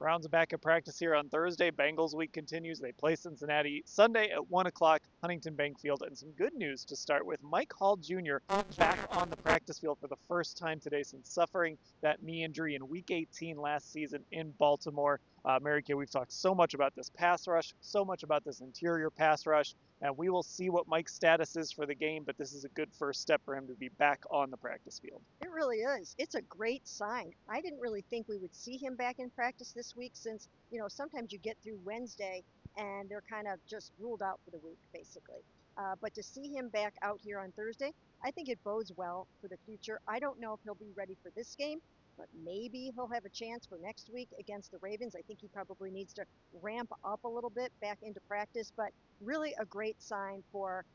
Browns are back at practice here on Thursday. Bengals week continues. They play Cincinnati Sunday at 1 o'clock, Huntington Bank Field. And some good news to start with. Mike Hall Jr. back on the practice field for the first time today since suffering that knee injury in Week 18 last season in Baltimore. Mary Kay, we've talked so much about this pass rush, so much about this interior pass rush, and we will see what Mike's status is for the game, but this is a good first step for him to be back on the practice field. It really is. It's a great sign. I didn't really think we would see him back in practice this week since, sometimes you get through Wednesday and they're kind of just ruled out for the week, basically. But to see him back out here on Thursday, I think it bodes well for the future. I don't know if he'll be ready for this game, but maybe he'll have a chance for next week against the Ravens. I think he probably needs to ramp up a little bit back into practice, but really a great sign for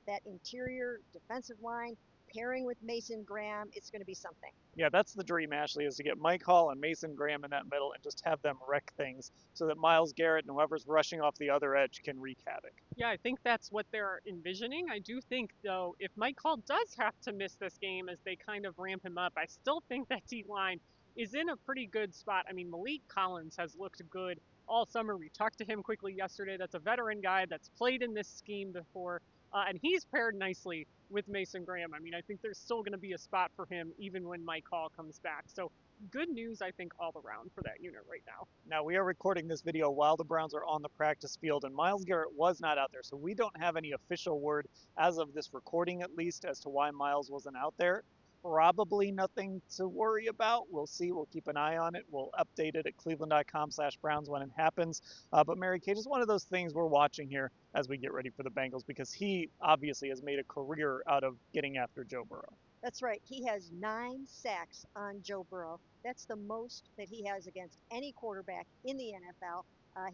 that interior defensive line pairing with Mason Graham. It's going to be something. Yeah, that's the dream, Ashley, is to get Mike Hall and Mason Graham in that middle and just have them wreck things so that Myles Garrett and whoever's rushing off the other edge can wreak havoc. Yeah, I think that's what they're envisioning. I do think, though, if Mike Hall does have to miss this game as they kind of ramp him up, I still think that D-line is in a pretty good spot. I mean, Malik Collins has looked good all summer. We talked to him quickly yesterday. That's a veteran guy that's played in this scheme before, and he's paired nicely with Mason Graham. I mean, I think there's still going to be a spot for him even when Mike Hall comes back. So good news, I think, all around for that unit right now. Now, we are recording this video while the Browns are on the practice field, and Myles Garrett was not out there, so we don't have any official word, as of this recording at least, as to why Myles wasn't out there. Probably nothing to worry about. We'll see. We'll keep an eye on it. We'll update it at cleveland.com/Browns when it happens. But Mary Kay, just one of those things we're watching here as we get ready for the Bengals, because he obviously has made a career out of getting after Joe Burrow. That's right. He has 9 sacks on Joe Burrow. That's the most that he has against any quarterback in the NFL.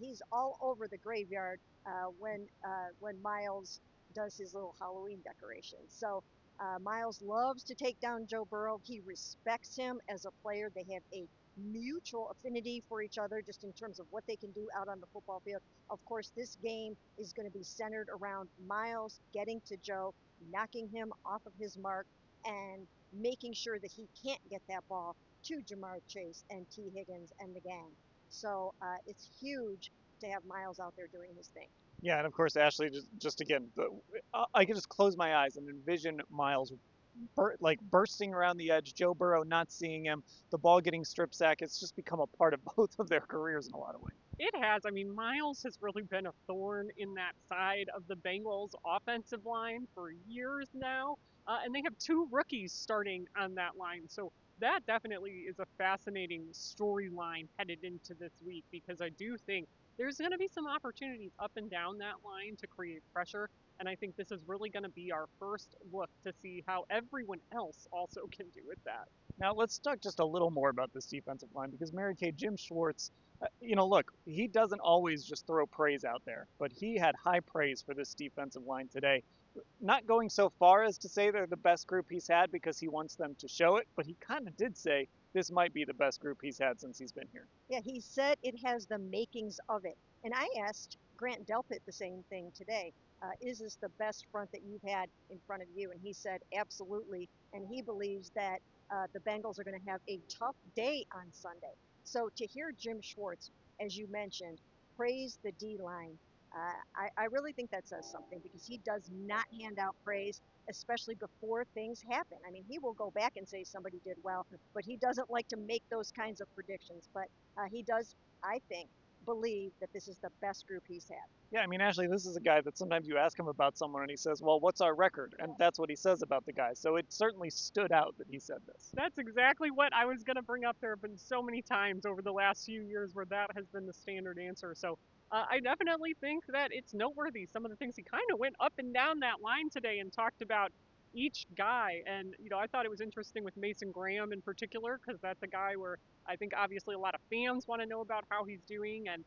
He's all over the graveyard when Myles does his little Halloween decorations. So Myles loves to take down Joe Burrow. He respects him as a player. They have a mutual affinity for each other just in terms of what they can do out on the football field. Of course, this game is going to be centered around Myles getting to Joe, knocking him off of his mark, and making sure that he can't get that ball to Jamar Chase and T. Higgins and the gang. So it's huge to have Myles out there doing his thing. Yeah, and of course, Ashley, just again, I can just close my eyes and envision Myles bursting around the edge, Joe Burrow not seeing him, the ball getting strip sack. It's just become a part of both of their careers in a lot of ways. It has. I mean, Myles has really been a thorn in that side of the Bengals offensive line for years now. And they have 2 rookies starting on that line. So that definitely is a fascinating storyline headed into this week, because I do think there's going to be some opportunities up and down that line to create pressure. And I think this is really going to be our first look to see how everyone else also can do with that. Now, let's talk just a little more about this defensive line, because Mary Kay, Jim Schwartz, look, he doesn't always just throw praise out there, but he had high praise for this defensive line today. Not going so far as to say they're the best group he's had because he wants them to show it, but he kind of did say this might be the best group he's had since he's been here. Yeah, he said it has the makings of it. And I asked Grant Delpit the same thing today. Is this the best front that you've had in front of you? And he said absolutely. And he believes that the Bengals are going to have a tough day on Sunday. So to hear Jim Schwartz, as you mentioned, praise the D line, I really think that says something, because he does not hand out praise, especially before things happen. I mean, he will go back and say somebody did well, but he doesn't like to make those kinds of predictions. But he does, I think, believe that this is the best group he's had. Yeah, I mean, Ashley, this is a guy that sometimes you ask him about someone and he says, well, what's our record? And that's what he says about the guy. So it certainly stood out that he said this. That's exactly what I was going to bring up. There have been so many times over the last few years where that has been the standard answer. So I definitely think that it's noteworthy. Some of the things he kind of went up and down that line today and talked about each guy. And, I thought it was interesting with Mason Graham in particular, because that's a guy where I think obviously a lot of fans want to know about how he's doing. And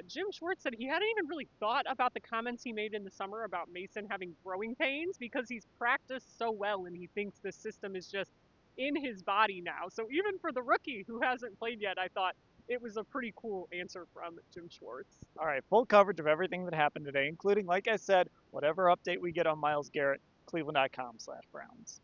Jim Schwartz said he hadn't even really thought about the comments he made in the summer about Mason having growing pains, because he's practiced so well and he thinks the system is just in his body now. So even for the rookie who hasn't played yet, I thought it was a pretty cool answer from Jim Schwartz. All right, full coverage of everything that happened today, including, like I said, whatever update we get on Myles Garrett, cleveland.com/Browns.